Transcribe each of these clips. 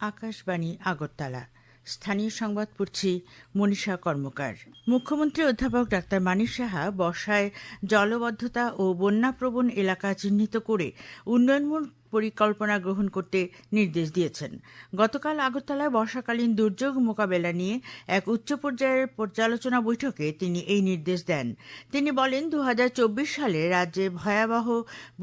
আকাশবাণী আগরতলা। স্থানীয় সংবাদ পড়ছি মনীষা কর্মকার। মুখ্যমন্ত্রী অধ্যাপক ডাক্তার মানিক সাহা বর্ষায় জলবদ্ধতা ও বন্যাপ্রবণ এলাকা চিহ্নিত করে উন্নয়নমূলক পরিকল্পনা গ্রহণ করতে নির্দেশ দিয়েছেন। গতকাল আগরতলায় বর্ষাকালীন দুর্যোগ মোকাবেলা নিয়ে এক উচ্চ পর্যায়ের পর্যালোচনা বৈঠকে তিনি এই নির্দেশ দেন। তিনি বলেন, 2024 সালে রাজ্যে ভয়াবহ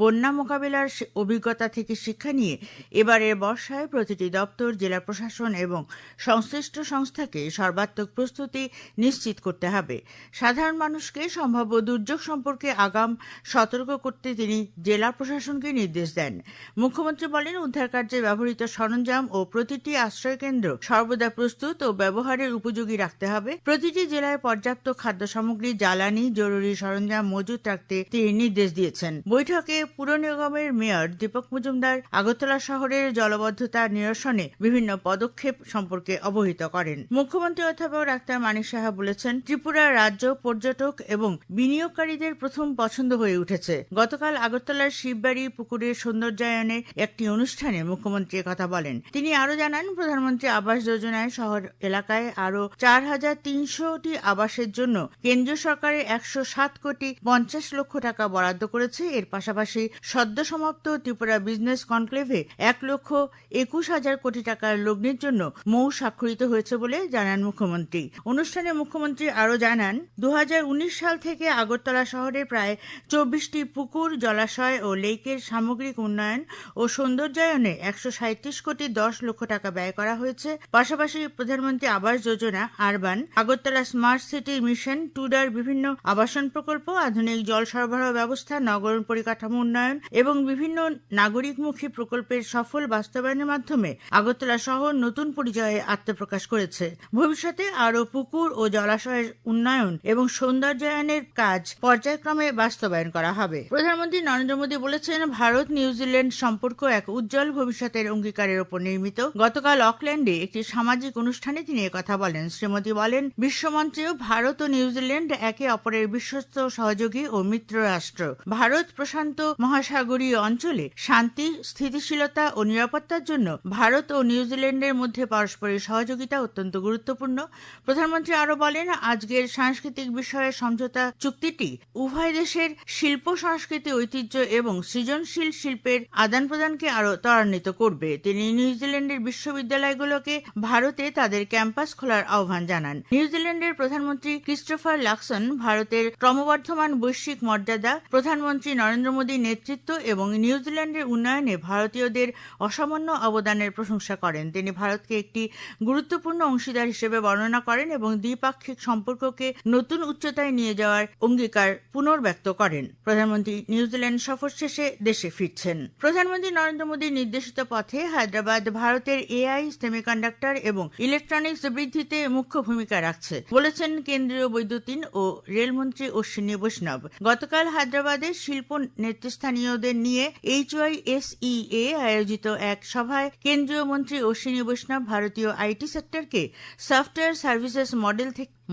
বন্যা মোকাবেলার অভিজ্ঞতা থেকে শিক্ষা নিয়ে এবারের বর্ষায় প্রতিটি দপ্তর, জেলা প্রশাসন এবং সংশ্লিষ্ট সংস্থাকে সর্বাত্মক প্রস্তুতি নিশ্চিত করতে হবে। সাধারণ মানুষকে সম্ভাব্য দুর্যোগ সম্পর্কে আগাম সতর্ক করতে তিনি জেলা প্রশাসনকে নির্দেশ দেন। মুখ্যমন্ত্রী বলেন, উদ্ধার কার্যে ব্যবহৃত সরঞ্জাম ও প্রতিটি আশ্রয়কেন্দ্র সর্বদা প্রস্তুত ও ব্যবহারের উপযোগী রাখতে হবে। প্রতিটি জেলায় পর্যাপ্ত খাদ্য সামগ্রী, জ্বালানি, জরুরি সরঞ্জাম মজুত রাখতে তিনি নির্দেশ দিয়েছেন। বৈঠকে পুর নিগমের মেয়র দীপক মজুমদার আগরতলা শহরের জলবদ্ধতা নিরসনে বিভিন্ন পদক্ষেপ সম্পর্কে অবহিত করেন। মুখ্যমন্ত্রী অধ্যাপক ডাক্তার মানিক সাহা বলেছেন, ত্রিপুরা রাজ্য পর্যটক এবং বিনিয়োগকারীদের প্রথম পছন্দ হয়ে উঠেছে। গতকাল আগরতলার শিববাড়ি পুকুরের সৌন্দর্যায়নে একটি অনুষ্ঠানে মুখ্যমন্ত্রী কথা বলেন। তিনি আরো জানান, প্রধানমন্ত্রী আবাস যোজনায় শহর এলাকায় আরো 4,300টি আবাসের জন্য কেন্দ্রীয় সরকারের 107 কোটি 50 লক্ষ টাকা বরাদ্দ করেছে। এর পাশাপাশি সদ্য সমাপ্ত ত্রিপুরা বিজনেস কনক্লেভে 1,21,000 কোটি টাকার লগ্নির জন্য মৌ স্বাক্ষরিত হয়েছে বলে জানান মুখ্যমন্ত্রী। অনুষ্ঠানে মুখ্যমন্ত্রী আরো জানান, 2019 সাল থেকে আগরতলা শহরে প্রায় 24টি পুকুর, জলাশয় ও লেকের সামগ্রিক উন্নয়ন ও সৌন্দর্যায়নে 137 কোটি 10 লক্ষ টাকা ব্যয় করা হয়েছে। পাশাপাশি Pradhan Mantri Awas Yojana, urban, Agartala smart city mission, টুডার বিভিন্ন আবাসন প্রকল্প, আধুনিক জল সরবরাহ ব্যবস্থা, নগর পরিকাঠামো উন্নয়ন এবং বিভিন্ন নাগরিকমুখী প্রকল্পের সফল বাস্তবায়নের মাধ্যমে আগরতলা শহর নতুন পরিচয়ে আত্মপ্রকাশ করেছে। ভবিষ্যতে আরও পুকুর ও জলাশয়ের উন্নয়ন এবং সৌন্দর্যায়নের কাজ পর্যায়ক্রমে বাস্তবায়ন করা হবে। প্রধানমন্ত্রী নরেন্দ্র মোদী বলেছেন, ভারত নিউজিল্যান্ড সম্পর্ক এক উজ্জ্বল ভবিষ্যতের অঙ্গীকারের উপর নির্মিত। গতকাল অকল্যান্ডে একটি সামাজিক অনুষ্ঠানে তিনি একথা বলেন। শ্রী মোদী বলেন, বিশ্বমঞ্চেও ভারত ও নিউজিল্যান্ড একে অপরের বিশ্বস্ত সহযোগী ও মিত্র রাষ্ট্র। ভারত প্রশান্ত মহাসাগরীয় অঞ্চলে শান্তি, স্থিতিশীলতা ও নিরাপত্তার জন্য ভারত ও নিউজিল্যান্ডের মধ্যে পারস্পরিক সহযোগিতা অত্যন্ত গুরুত্বপূর্ণ। প্রধানমন্ত্রী আরো বলেন, আজকের সাংস্কৃতিক বিষয়ে সমঝোতা চুক্তিটি উভয় দেশের শিল্প, সংস্কৃতি, ঐতিহ্য এবং সৃজনশীল শিল্পের আদান প্রদানকে আরো ত্বরান্বিত করবে। তিনি নিউজিল্যান্ডের বিশ্ববিদ্যালয়গুলোকে ভারতে তাদের ক্যাম্পাস খোলার আহ্বান জানান। নিউজিল্যান্ডের প্রধানমন্ত্রী ক্রিস্টোফার লাকসন ভারতের ক্রমবর্ধমান বৈশ্বিক মর্যাদা, প্রধানমন্ত্রী নরেন্দ্র মোদীর নেতৃত্ব এবং নিউজিল্যান্ডের উন্নয়নে ভারতীয়দের অসামান্য অবদানের প্রশংসা করেন। তিনি ভারতকে একটি গুরুত্বপূর্ণ অংশীদার হিসেবে বর্ণনা করেন এবং দ্বিপাক্ষিক সম্পর্ককে নতুন উচ্চতায় নিয়ে যাওয়ার অঙ্গীকার পুনর্ব্যক্ত করেন। প্রধানমন্ত্রী নিউজিল্যান্ড সফর শেষে দেশে ফিরছেন। প্রধানমন্ত্রী নরেন্দ্র মোদীর নির্দেশিত পথে হায়দ্রাবাদ ভারতের এআই, সেমিকন্ডাক্টর এবং ইলেকট্রনিক্স বৃদ্ধিতে মুখ্য ভূমিকা রাখছে বলেছেন কেন্দ্রীয় বৈদ্যুতিন ও রেলমন্ত্রী অশ্বিনী বৈষ্ণব। গতকাল হায়দ্রাবাদের শিল্প নেতৃস্থানীয়দের নিয়ে HYSEA আয়োজিত এক সভায় কেন্দ্রীয় মন্ত্রী অশ্বিনী বৈষ্ণব ভারতীয় আইটি সেক্টরকে সফটওয়্যার সার্ভিসেস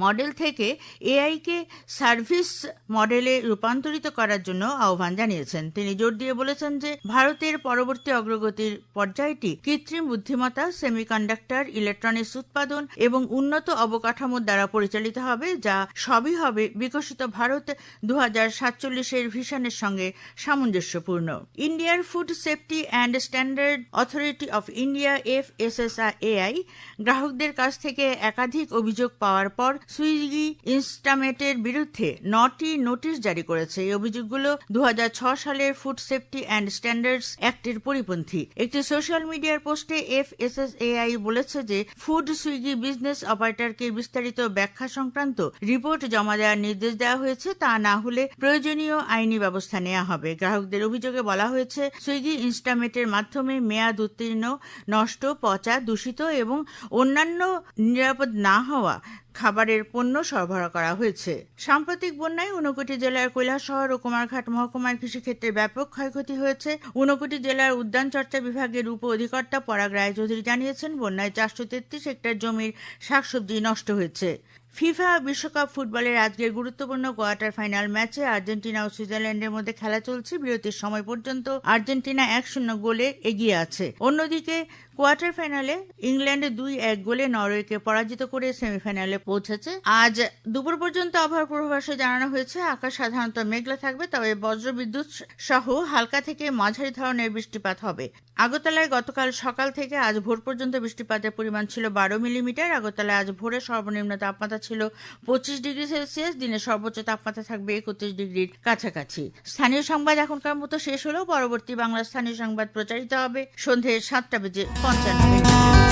মডেল থেকে এআইকে সার্ভিস মডেলে রূপান্তরিত করার জন্য আহ্বান জানিয়েছেন। তিনি জোর দিয়ে বলেছেন যে ভারতের পরবর্তী অগ্রগতির পর্যায়টি কৃত্রিম বুদ্ধিমত্তা, সেমিকন্ডাক্টর, ইলেকট্রনিক্স উৎপাদন এবং উন্নত অবকাঠামোর দ্বারা পরিচালিত হবে, যা সবই হবে বিকশিত ভারত 2047-এর ভিশনের সঙ্গে সামঞ্জস্যপূর্ণ। ইন্ডিয়ার food safety and standard authority of India FSSAI গ্রাহকদের কাছ থেকে একাধিক অভিযোগ পাওয়ার পর সুইগি ইনস্টামেটের বিরুদ্ধে 9টি নোটিশ জারি করেছে। এই অভিযোগগুলো 2006 সালের ফুড সেফটি অ্যান্ড স্ট্যান্ডার্ডস অ্যাক্টের পরিপন্থী। একটি সোশ্যাল মিডিয়ার পোস্টে FSSAI বলেছে যে ফুড সুইগি বিজনেস অপারেটরকে বিস্তারিত ব্যাখ্যা সংক্রান্ত রিপোর্ট জমা দেওয়ার নির্দেশ দেওয়া হয়েছে। তা না হলে প্রয়োজনীয় আইনি ব্যবস্থা নেওয়া হবে। গ্রাহকদের অভিযোগে বলা হয়েছে, সুইগি ইনস্টামেটের মাধ্যমে মেয়াদ উত্তীর্ণ, নষ্ট, পচা, দূষিত এবং অন্যান্য নিরাপদ না হওয়া খাবারের পণ্য সরবরাহ করা হয়েছে। সাম্প্রতিক বন্যায় ঊনকোটি জেলার কৈলাসহর ও কুমারঘাট মহকুমার কৃষিক্ষেত্রে ব্যাপক ক্ষয়ক্ষতি হয়েছে। ঊনকোটি জেলার উদ্যান চর্চা বিভাগের উপ অধিকর্তা পরাগ রায়চৌধুরী জানিয়েছেন, বন্যায় 433 হেক্টর জমির শাকসবজি নষ্ট হয়েছে। ফিফা বিশ্বকাপ ফুটবলের আজকের গুরুত্বপূর্ণ কোয়ার্টার ফাইনাল ম্যাচে আর্জেন্টিনা ও সুইজারল্যান্ডের মধ্যে খেলা চলছে। বিরতির সময় পর্যন্ত আর্জেন্টিনা 1-0 গোলে এগিয়ে আছে। অন্যদিকে কোয়ার্টার ফাইনালে ইংল্যান্ড 2-1 গোলে নরওয়েকে পরাজিত করে সেমিফাইনালে পৌঁছেছে। আজ দুপুর পর্যন্ত আবহাওয়ার পূর্বাভাসে জানানো হয়েছে আকাশ সাধারণত মেঘলা থাকবে, তবে বজ্রবিদ্যুৎ সহ হালকা থেকে মাঝারি ধরনের বৃষ্টিপাত হবে। আগরতলায় গতকাল সকাল থেকে আজ ভোর পর্যন্ত বৃষ্টিপাতের পরিমাণ ছিল 12 মিলিমিটার। আগরতলায় আজ ভোরে সর্বনিম্ন তাপমাত্রা ছিল 25 ডিগ্রি সেলসিয়াস। দিনের সর্বোচ্চ তাপমাত্রা থাকবে 31 ডিগ্রির কাছাকাছি। স্থানীয় সংবাদ এখনকার মতো শেষ হলেও পরবর্তী বাংলা স্থানীয় সংবাদ প্রচারিত হবে সন্ধে 7:55 মিনিটে।